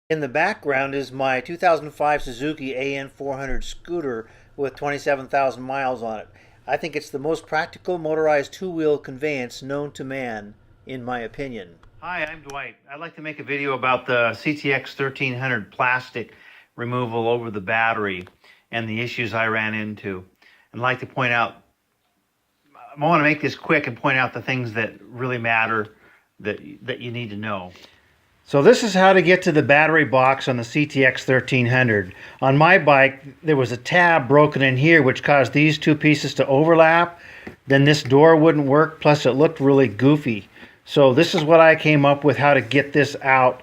In the background is my 2005 Suzuki AN400 scooter with 27,000 miles on it. I think it's the most practical motorized two-wheel conveyance known to man, in my opinion. Hi, I'm Dwight. I'd like to make a video about the CTX 1300 plastic removal over the battery and the issues I ran into. And I'd like to point out, I want to make this quick and point out the things that really matter that you need to know. So this is how to get to the battery box on the CTX 1300. On my bike, there was a tab broken in here which caused these two pieces to overlap. Then this door wouldn't work, plus it looked really goofy. So this is what I came up with, how to get this out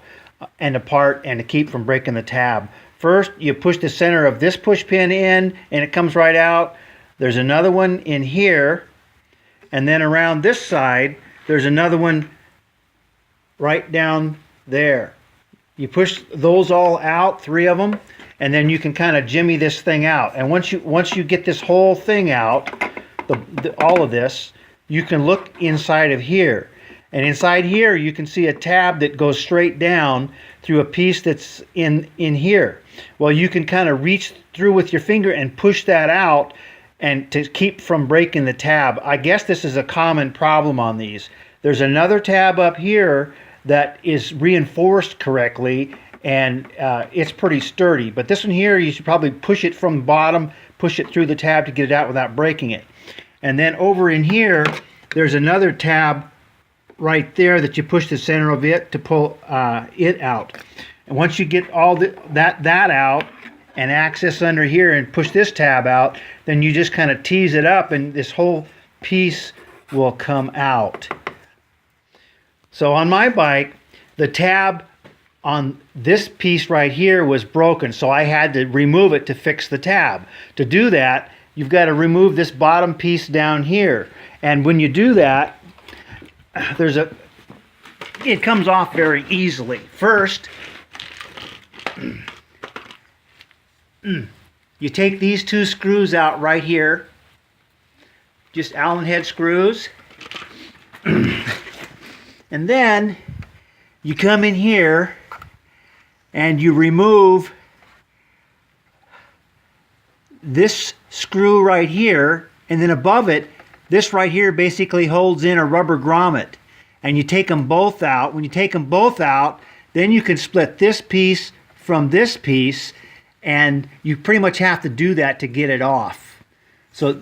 and apart and to keep from breaking the tab. First, you push the center of this push pin in and it comes right out. There's another one in here, and then around this side, there's another one right down there. You push those all out, three of them, and then you can kind of jimmy this thing out. And once you get this whole thing out, all of this, you can look inside of here. And inside here, you can see a tab that goes straight down through a piece that's in here. Well, you can kind of reach through with your finger and push that out and to keep from breaking the tab. I guess this is a common problem on these. There's another tab up here that is reinforced correctly, and it's pretty sturdy. But this one here, you should probably push it from the bottom, push it through the tab to get it out without breaking it. And then over in here, there's another tab right there that you push the center of it to pull it out. And once you get all that out and access under here and push this tab out, then you just kind of tease it up and this whole piece will come out. So on my bike, the tab on this piece right here was broken, so I had to remove it to fix the tab. To do that, you've got to remove this bottom piece down here. And when you do that, it comes off very easily. First, you take these two screws out right here, just Allen head screws. And then you come in here and you remove this screw right here, and then above it, this right here basically holds in a rubber grommet. And you take them both out. When you take them both out, then you can split this piece from this piece, and you pretty much have to do that to get it off. So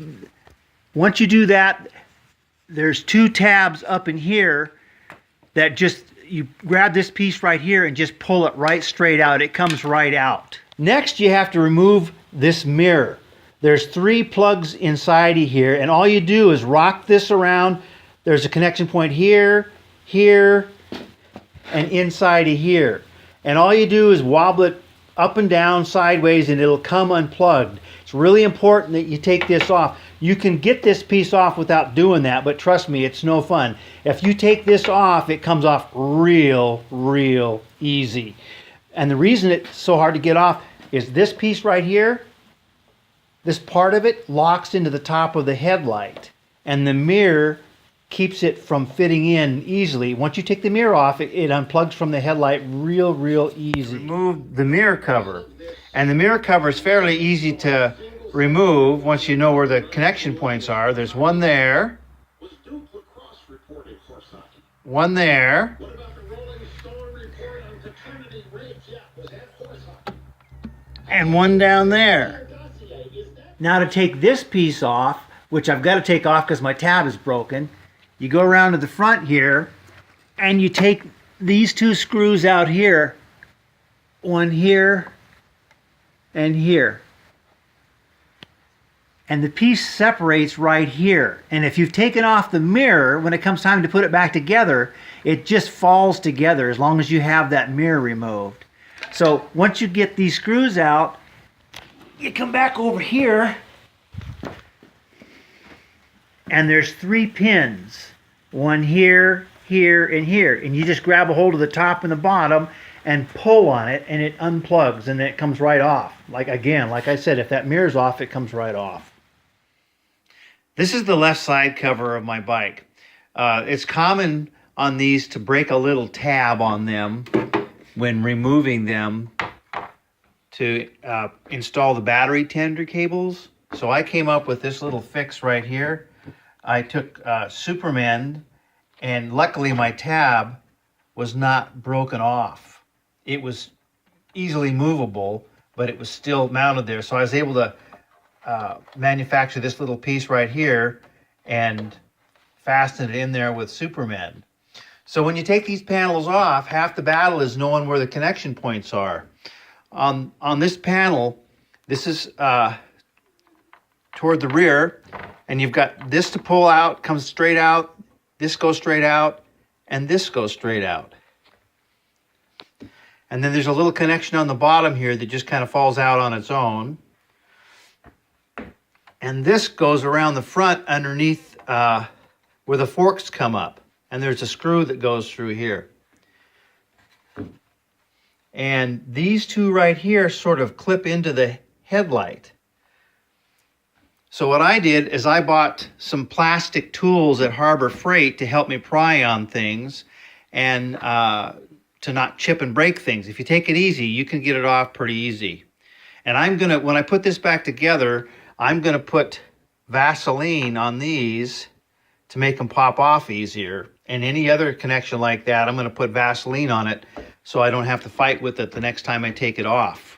once you do that, there's two tabs up in here that just, you grab this piece right here and just pull it right straight out. It comes right out. Next, you have to remove this mirror. There's three plugs inside of here, and all you do is rock this around. There's a connection point here, here, and inside of here. And all you do is wobble it up and down, sideways, and it'll come unplugged. It's really important that you take this off. You can get this piece off without doing that, but trust me, it's no fun. If you take this off, it comes off real easy. And the reason it's so hard to get off is this piece right here, this part of it locks into the top of the headlight, and the mirror keeps it from fitting in easily. Once you take the mirror off, it unplugs from the headlight real easy. Remove the mirror cover, and the mirror cover is fairly easy to remove once you know where the connection points are. There's one there, one there, and one down there. Now to take this piece off, which I've got to take off because my tab is broken, you go around to the front here and you take these two screws out here, one here and here. And the piece separates right here. And if you've taken off the mirror, when it comes time to put it back together, it just falls together as long as you have that mirror removed. So once you get these screws out, you come back over here, and there's three pins. One here, here, and here. And you just grab a hold of the top and the bottom and pull on it, and it unplugs, and then it comes right off. Like I said, if that mirror's off, it comes right off. This is the left side cover of my bike. It's common on these to break a little tab on them. when removing them to install the battery tender cables. So I came up with this little fix right here. I took Supermend, and luckily my tab was not broken off. It was easily movable, but it was still mounted there. So I was able to manufacture this little piece right here and fasten it in there with Supermend. So when you take these panels off, half the battle is knowing where the connection points are. On this panel, this is toward the rear, and you've got this to pull out, comes straight out, this goes straight out, and this goes straight out. And then there's a little connection on the bottom here that just kind of falls out on its own. And this goes around the front underneath where the forks come up. And there's a screw that goes through here. And these two right here sort of clip into the headlight. So what I did is I bought some plastic tools at Harbor Freight to help me pry on things and to not chip and break things. If you take it easy, you can get it off pretty easy. And I'm gonna, when I put this back together, I'm gonna put Vaseline on these to make them pop off easier. And any other connection like that, I'm gonna put Vaseline on it so I don't have to fight with it the next time I take it off.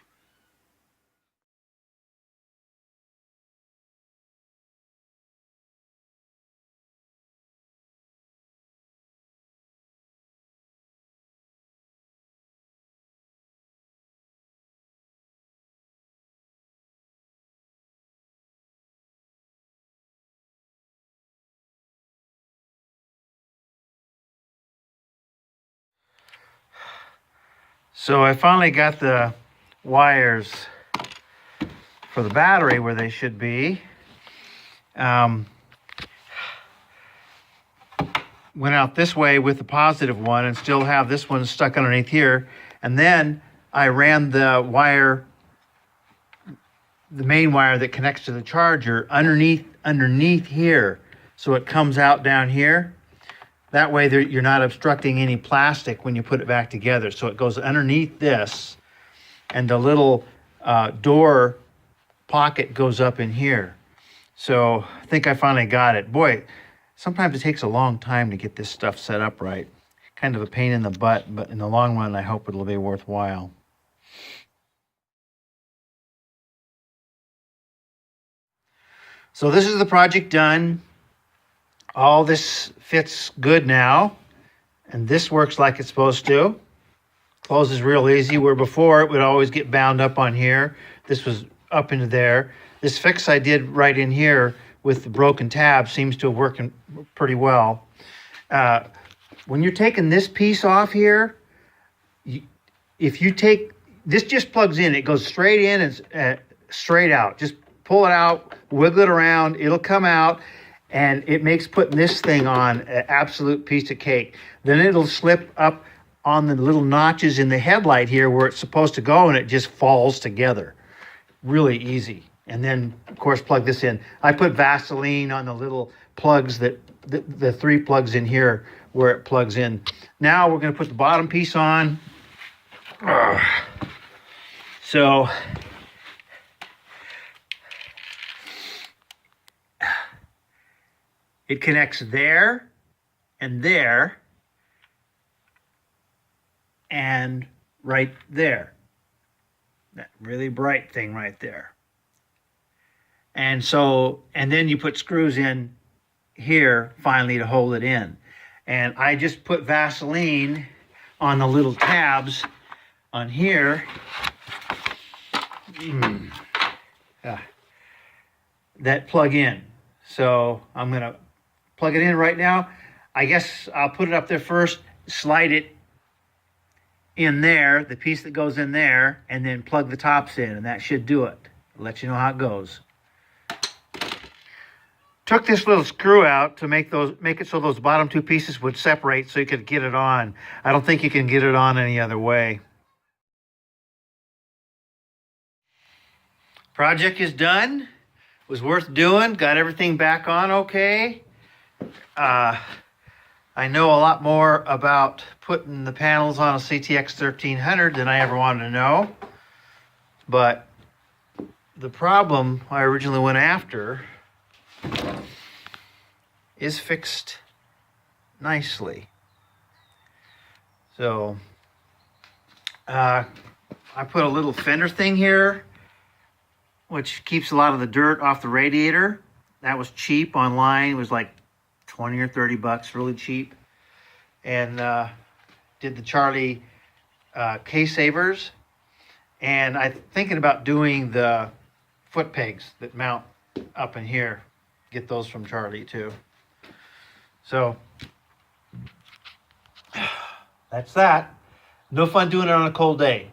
So I finally got the wires for the battery where they should be. Went out this way with the positive one and still have this one stuck underneath here. And then I ran the wire, the main wire that connects to the charger underneath here. So it comes out down here. That way you're not obstructing any plastic when you put it back together. So it goes underneath this, and the little door pocket goes up in here. So I think I finally got it. Boy, sometimes it takes a long time to get this stuff set up right. Kind of a pain in the butt, but in the long run, I hope it'll be worthwhile. So this is the project done. All this fits good now, and this works like it's supposed to. Closes real easy, where before it would always get bound up on here. This was up into there. This fix I did right in here with the broken tab seems to have worked pretty well. When you're taking this piece off here, if you take, this just plugs in, it goes straight in and straight out. Just pull it out, wiggle it around, it'll come out. And it makes putting this thing on an absolute piece of cake. Then it'll slip up on the little notches in the headlight here where it's supposed to go, and it just falls together. Really easy. And then, of course, plug this in. I put Vaseline on the little plugs, that the 3 plugs in here where it plugs in. Now we're going to put the bottom piece on. So it connects there and right there. That really bright thing right there. And so, and then you put screws in here finally to hold it in. And I just put Vaseline on the little tabs on here. That plug in. So I'm gonna plug it in right now. I guess I'll put it up there first, slide it in there, the piece that goes in there, and then plug the tops in, and that should do it. I'll let you know how it goes. Took this little screw out to make it so those bottom 2 pieces would separate so you could get it on. I don't think you can get it on any other way. Project is done. Was worth doing. Got everything back on okay. I know a lot more about putting the panels on a CTX 1300 than I ever wanted to know. But the problem I originally went after is fixed nicely. So I put a little fender thing here, which keeps a lot of the dirt off the radiator. That was cheap online. It was like 20 or 30 bucks, really cheap. And did the Charlie K-Savers. And I'm thinking about doing the foot pegs that mount up in here. Get those from Charlie too. So that's that. No fun doing it on a cold day.